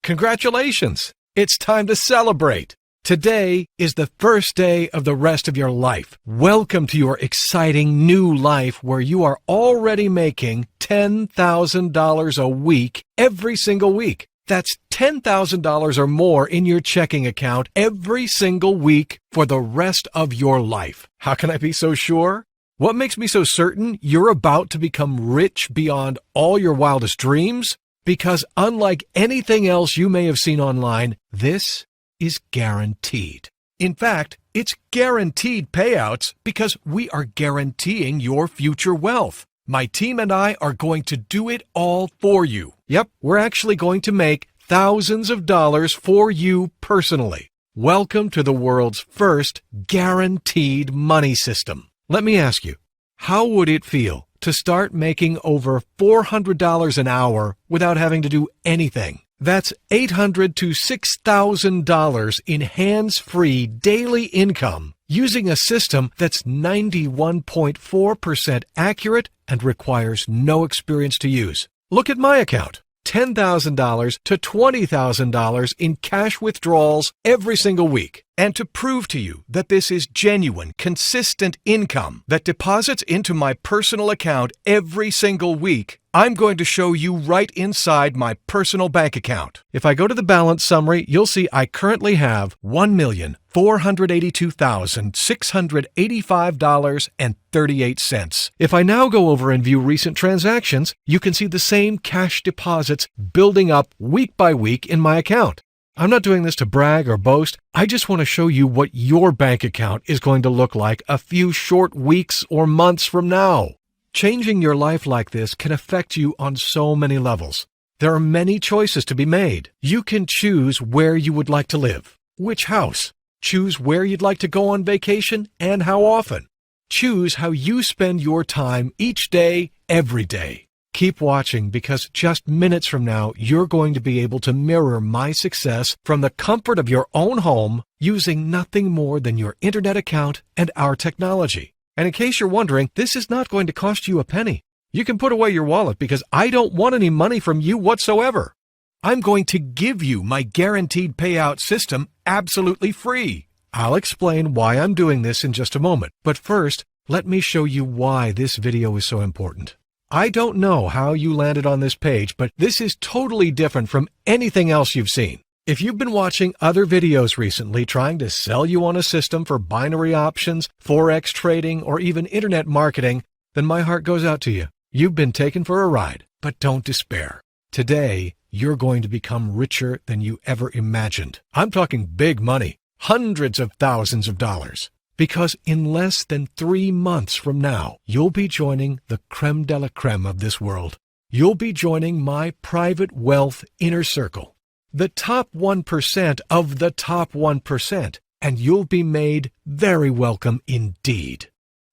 Congratulations! It's time to celebrate! Today is the first day of the rest of your life. Welcome to your exciting new life where you are already making $10,000 a week every single week. That's $10,000 or more in your checking account every single week for the rest of your life. How can I be so sure? What makes me so certain you're about to become rich beyond all your wildest dreams? Because unlike anything else you may have seen online, this is guaranteed. In fact, it's guaranteed payouts because we are guaranteeing your future wealth. My team and I are going to do it all for you. Yep, we're actually going to make thousands of dollars for you personally. Welcome to the world's first guaranteed money system. Let me ask you, how would it feel to start making over $400 an hour without having to do anything? That's $800 to $6,000 in hands-free daily income using a system that's 91.4% accurate and requires no experience to use. Look at my account. $10,000 to $20,000 in cash withdrawals every single week. And to prove to you that this is genuine, consistent income that deposits into my personal account every single week, I'm going to show you right inside my personal bank account. If I go to the balance summary, you'll see I currently have $1,482,685.38. If I now go over and view recent transactions, you can see the same cash deposits building up week by week in my account. I'm not doing this to brag or boast. I just want to show you what your bank account is going to look like a few short weeks or months from now. Changing your life like this can affect you on so many levels. There are many choices to be made. You can choose where you would like to live, which house. Choose where you'd like to go on vacation and how often. Choose how you spend your time each day, every day. Keep watching because just minutes from now, you're going to be able to mirror my success from the comfort of your own home using nothing more than your internet account and our technology. And in case you're wondering, this is not going to cost you a penny. You can put away your wallet because I don't want any money from you whatsoever. I'm going to give you my guaranteed payout system absolutely free. I'll explain why I'm doing this in just a moment. But first, let me show you why this video is so important. I don't know how you landed on this page, but this is totally different from anything else you've seen. If you've been watching other videos recently trying to sell you on a system for binary options, forex trading, or even internet marketing, then my heart goes out to you. You've been taken for a ride, but don't despair. Today, you're going to become richer than you ever imagined. I'm talking big money, hundreds of thousands of dollars. Because in less than 3 months from now, you'll be joining the creme de la creme of this world. You'll be joining my private wealth inner circle, the top 1% of the top 1%, and you'll be made very welcome indeed.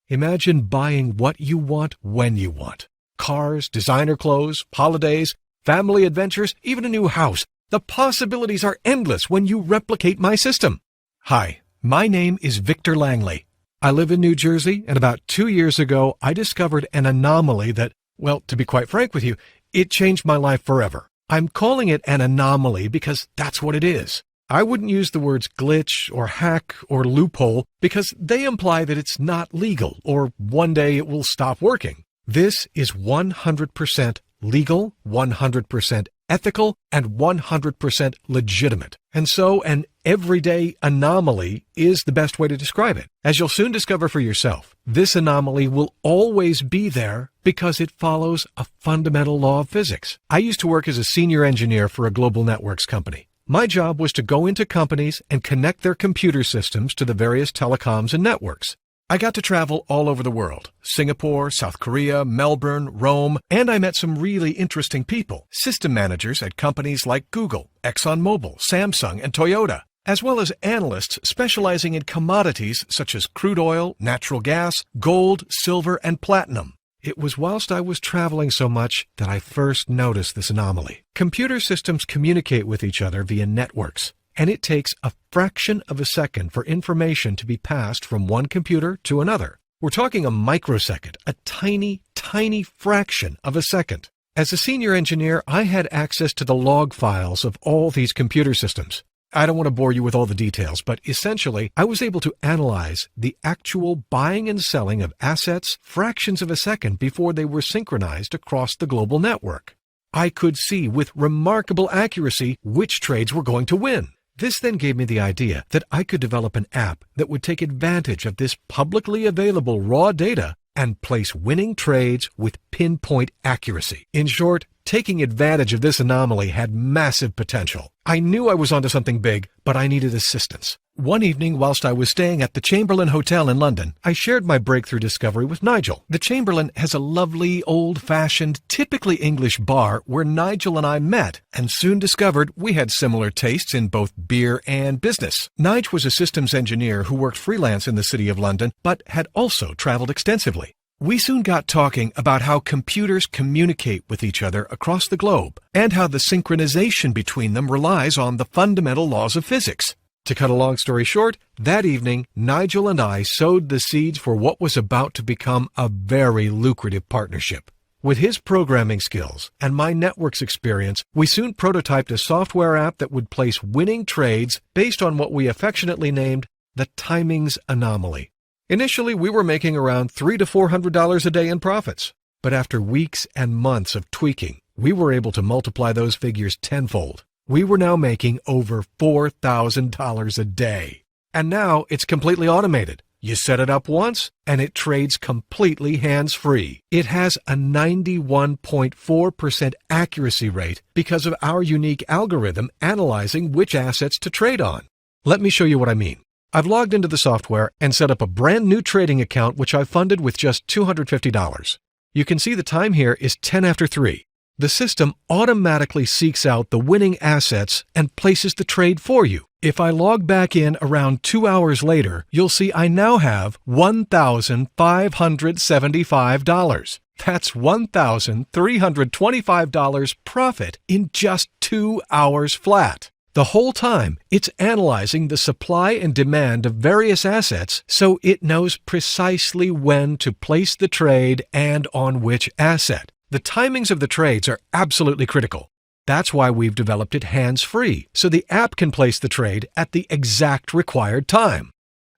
Imagine buying what you want when you want. Cars, designer clothes, holidays, family adventures, even a new house. The possibilities are endless when you replicate my system. Hi. My name is Victor Langley. I live in New Jersey, and about 2 years ago, I discovered an anomaly that, well, to be quite frank with you, it changed my life forever. I'm calling it an anomaly because that's what it is. I wouldn't use the words glitch or hack or loophole because they imply that it's not legal or one day it will stop working. This is 100% legal, 100% ethical, and 100% legitimate. And so an everyday anomaly is the best way to describe it. As you'll soon discover for yourself, this anomaly will always be there because it follows a fundamental law of physics. I used to work as a senior engineer for a global networks company. My job was to go into companies and connect their computer systems to the various telecoms and networks. I got to travel all over the world, Singapore, South Korea, Melbourne, Rome, and I met some really interesting people, system managers at companies like Google, ExxonMobil, Samsung, and Toyota, as well as analysts specializing in commodities such as crude oil, natural gas, gold, silver, and platinum. It was whilst I was traveling so much that I first noticed this anomaly. Computer systems communicate with each other via networks, and it takes a fraction of a second for information to be passed from one computer to another. We're talking a microsecond, a tiny, tiny fraction of a second. As a senior engineer, I had access to the log files of all these computer systems. I don't want to bore you with all the details, but essentially, I was able to analyze the actual buying and selling of assets fractions of a second before they were synchronized across the global network. I could see with remarkable accuracy which trades were going to win. This then gave me the idea that I could develop an app that would take advantage of this publicly available raw data and place winning trades with pinpoint accuracy. In short, taking advantage of this anomaly had massive potential. I knew I was onto something big, but I needed assistance. One evening, whilst I was staying at the Chamberlain Hotel in London, I shared my breakthrough discovery with Nigel. The Chamberlain has a lovely, old-fashioned, typically English bar where Nigel and I met and soon discovered we had similar tastes in both beer and business. Nigel was a systems engineer who worked freelance in the City of London, but had also traveled extensively. We soon got talking about how computers communicate with each other across the globe and how the synchronization between them relies on the fundamental laws of physics. To cut a long story short, that evening, Nigel and I sowed the seeds for what was about to become a very lucrative partnership. With his programming skills and my networks experience, we soon prototyped a software app that would place winning trades based on what we affectionately named the timings anomaly. Initially, we were making around $300 to $400 a day in profits, but after weeks and months of tweaking, we were able to multiply those figures tenfold. We were now making over $4,000 a day. And now it's completely automated. You set it up once, and it trades completely hands-free. It has a 91.4% accuracy rate because of our unique algorithm analyzing which assets to trade on. Let me show you what I mean. I've logged into the software and set up a brand new trading account which I funded with just $250. You can see the time here is 10 after 3. The system automatically seeks out the winning assets and places the trade for you. If I log back in around 2 hours later, you'll see I now have $1,575. That's $1,325 profit in just 2 hours flat. The whole time, it's analyzing the supply and demand of various assets so it knows precisely when to place the trade and on which asset. The timings of the trades are absolutely critical. That's why we've developed it hands-free, so the app can place the trade at the exact required time.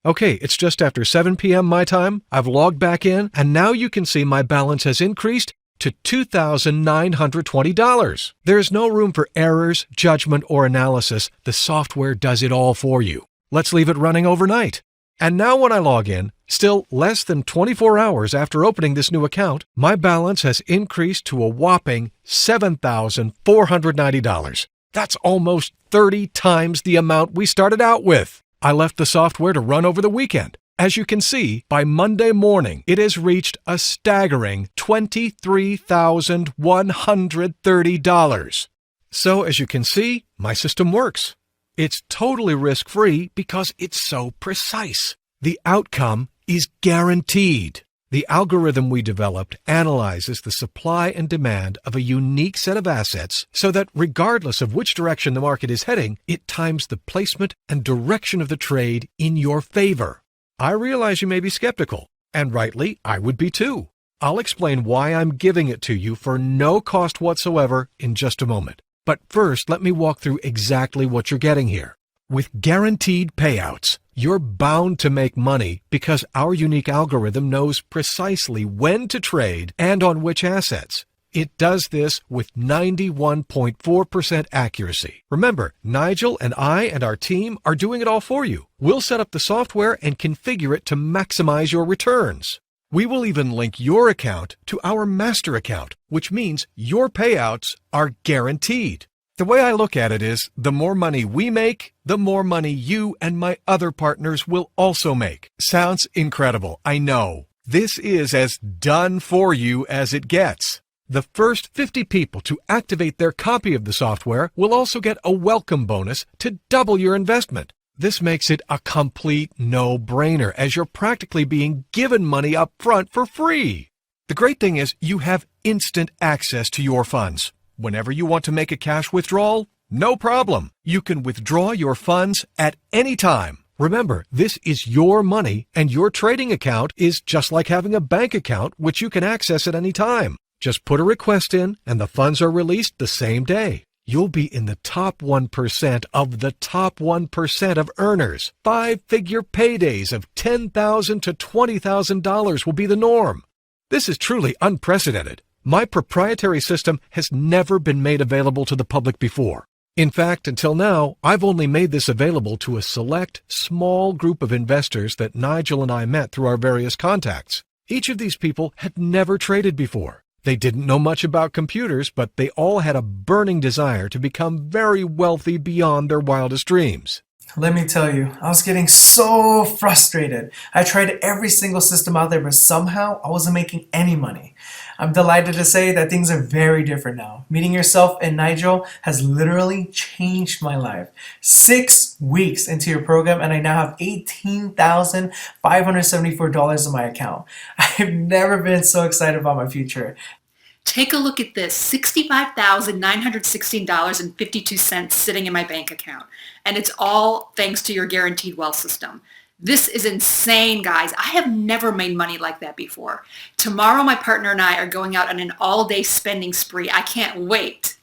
Okay, it's just after 7 p.m. my time. I've logged back in, and now you can see my balance has increased to $2,920. There's no room for errors, judgment, or analysis. The software does it all for you. Let's leave it running overnight. And now when I log in, still less than 24 hours after opening this new account, my balance has increased to a whopping $7,490. That's almost 30 times the amount we started out with. I left the software to run over the weekend. As you can see, by Monday morning, it has reached a staggering $23,130. So as you can see, my system works. It's totally risk-free because it's so precise. The outcome is guaranteed. The algorithm we developed analyzes the supply and demand of a unique set of assets so that regardless of which direction the market is heading, it times the placement and direction of the trade in your favor. I realize you may be skeptical, and rightly, I would be too. I'll explain why I'm giving it to you for no cost whatsoever in just a moment. But first, let me walk through exactly what you're getting here. With guaranteed payouts, you're bound to make money because our unique algorithm knows precisely when to trade and on which assets. It does this with 91.4% accuracy. Remember, Nigel and I and our team are doing it all for you. We'll set up the software and configure it to maximize your returns. We will even link your account to our master account, which means your payouts are guaranteed. The way I look at it is, the more money we make, the more money you and my other partners will also make. Sounds incredible, I know. This is as done for you as it gets. The first 50 people to activate their copy of the software will also get a welcome bonus to double your investment. This makes it a complete no-brainer, as you're practically being given money up front for free. The great thing is you have instant access to your funds. Whenever you want to make a cash withdrawal, no problem. You can withdraw your funds at any time. Remember, this is your money, and your trading account is just like having a bank account, which you can access at any time. Just put a request in and the funds are released the same day. You'll be in the top 1% of the top 1% of earners. Five-figure paydays of $10,000 to $20,000 will be the norm. This is truly unprecedented. My proprietary system has never been made available to the public before. In fact, until now, I've only made this available to a select, small group of investors that Nigel and I met through our various contacts. Each of these people had never traded before. They didn't know much about computers, but they all had a burning desire to become very wealthy beyond their wildest dreams. Let me tell you, I was getting so frustrated. I tried every single system out there, but somehow I wasn't making any money. I'm delighted to say that things are very different now. Meeting yourself and Nigel has literally changed my life. 6 weeks into your program and I now have $18,574 in my account. I've never been so excited about my future. Take a look at this, $65,916.52 sitting in my bank account. And it's all thanks to your guaranteed wealth system. This is insane, guys. I have never made money like that before. Tomorrow, my partner and I are going out on an all-day spending spree. I can't wait.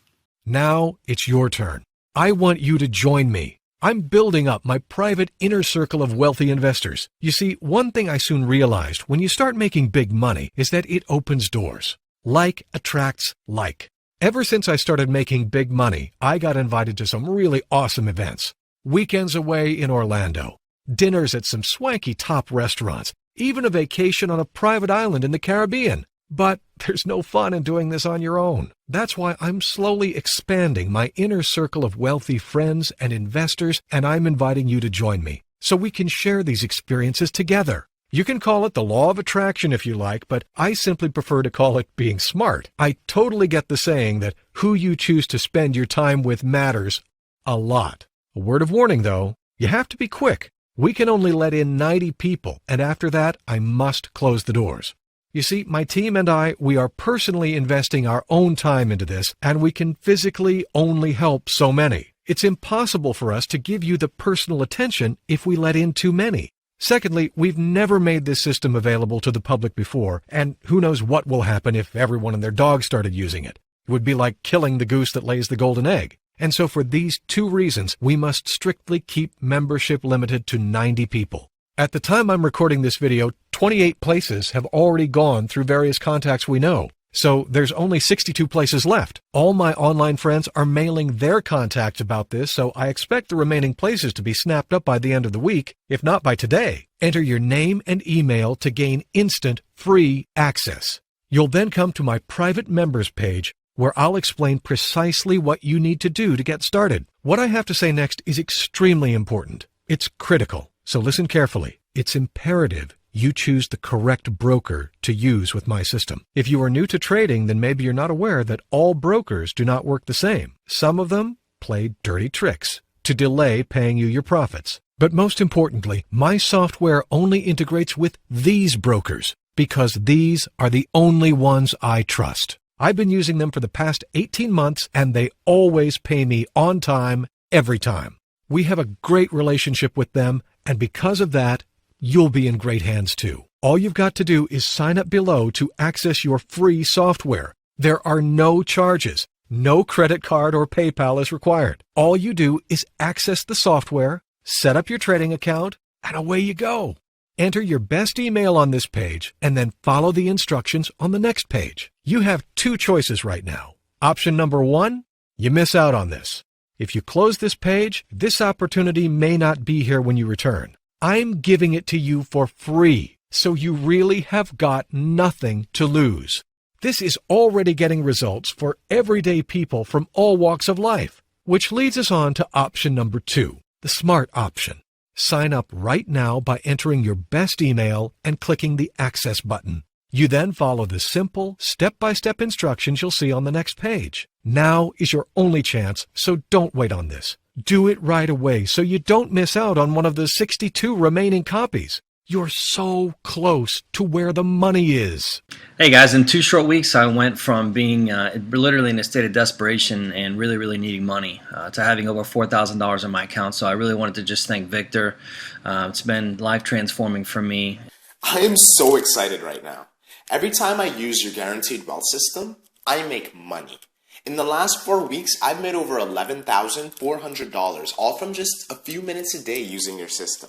Now it's your turn. I want you to join me. I'm building up my private inner circle of wealthy investors. You see, one thing I soon realized when you start making big money is that it opens doors. Like attracts like. Ever since I started making big money, I got invited to some really awesome events. Weekends away in Orlando, dinners at some swanky top restaurants, even a vacation on a private island in the Caribbean. But there's no fun in doing this on your own. That's why I'm slowly expanding my inner circle of wealthy friends and investors, and I'm inviting you to join me so we can share these experiences together. You can call it the law of attraction if you like, but I simply prefer to call it being smart. I totally get the saying that who you choose to spend your time with matters a lot. A word of warning, though, you have to be quick. We can only let in 90 people, and after that, I must close the doors. You see, my team and we are personally investing our own time into this, and we can physically only help so many. It's impossible for us to give you the personal attention if we let in too many. Secondly, we've never made this system available to the public before, and who knows what will happen if everyone and their dog started using it. It would be like killing the goose that lays the golden egg. And so for these two reasons, we must strictly keep membership limited to 90 people. At the time I'm recording this video, 28 places have already gone through various contacts we know. So there's only 62 places left. All my online friends are mailing their contacts about this, so I expect the remaining places to be snapped up by the end of the week, if not by today. Enter your name and email to gain instant free access. You'll then come to my private members page where I'll explain precisely what you need to do to get started. What I have to say next is extremely important. It's critical, so listen carefully. It's imperative you choose the correct broker to use with my system. If you are new to trading, then maybe you're not aware that all brokers do not work the same. Some of them play dirty tricks to delay paying you your profits. But most importantly, my software only integrates with these brokers because these are the only ones I trust. I've been using them for the past 18 months and they always pay me on time, every time. We have a great relationship with them, and because of that, you'll be in great hands too. All you've got to do is sign up below to access your free software. There are no charges. No credit card or PayPal is required. All you do is access the software, set up your trading account, and away you go. Enter your best email on this page and then follow the instructions on the next page. You have two choices right now. Option number one, you miss out on this. If you close this page, this opportunity may not be here when you return. I'm giving it to you for free, so you really have got nothing to lose. This is already getting results for everyday people from all walks of life, which leads us on to option number two, the smart option. Sign up right now by entering your best email and clicking the Access button. You then follow the simple, step-by-step instructions you'll see on the next page. Now is your only chance, so don't wait on this. Do it right away so you don't miss out on one of the 62 remaining copies. You're so close to where the money is. Hey guys, in 2 short weeks I went from being literally in a state of desperation and really needing money to having over $4,000 in my account. So I really wanted to just thank Victor. It's been life transforming for me. I am so excited right now. Every time I use your guaranteed wealth system, I make money. In the last 4 weeks, I've made over $11,400, all from just a few minutes a day using your system.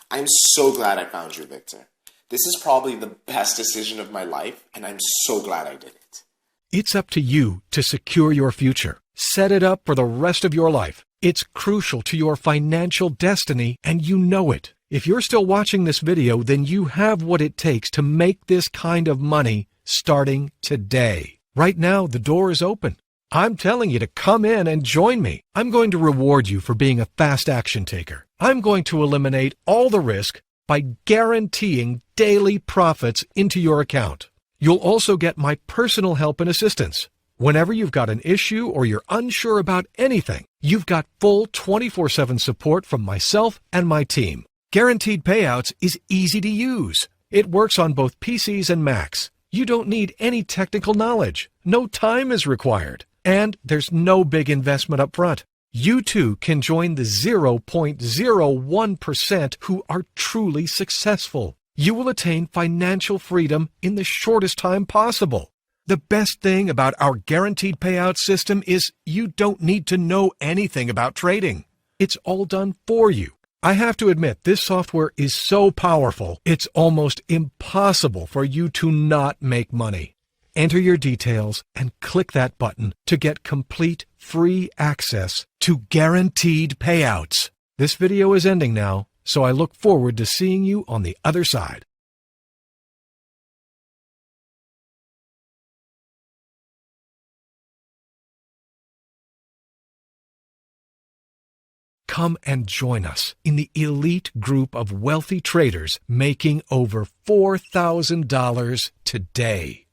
I'm so glad I found you, Victor. This is probably the best decision of my life, and I'm so glad I did it. It's up to you to secure your future. Set it up for the rest of your life. It's crucial to your financial destiny, and you know it. If you're still watching this video, then you have what it takes to make this kind of money starting today. Right now, the door is open. I'm telling you to come in and join me. I'm going to reward you for being a fast action taker. I'm going to eliminate all the risk by guaranteeing daily profits into your account. You'll also get my personal help and assistance. Whenever you've got an issue or you're unsure about anything, you've got full 24/7 support from myself and my team. Guaranteed Payouts is easy to use. It works on both PCs and Macs. You don't need any technical knowledge. No time is required. And there's no big investment up front. You too can join the 0.01% who are truly successful. You will attain financial freedom in the shortest time possible. The best thing about our guaranteed payout system is you don't need to know anything about trading. It's all done for you. I have to admit, this software is so powerful, it's almost impossible for you to not make money. Enter your details and click that button to get complete free access to guaranteed payouts. This video is ending now, so I look forward to seeing you on the other side. Come and join us in the elite group of wealthy traders making over $4,000 today.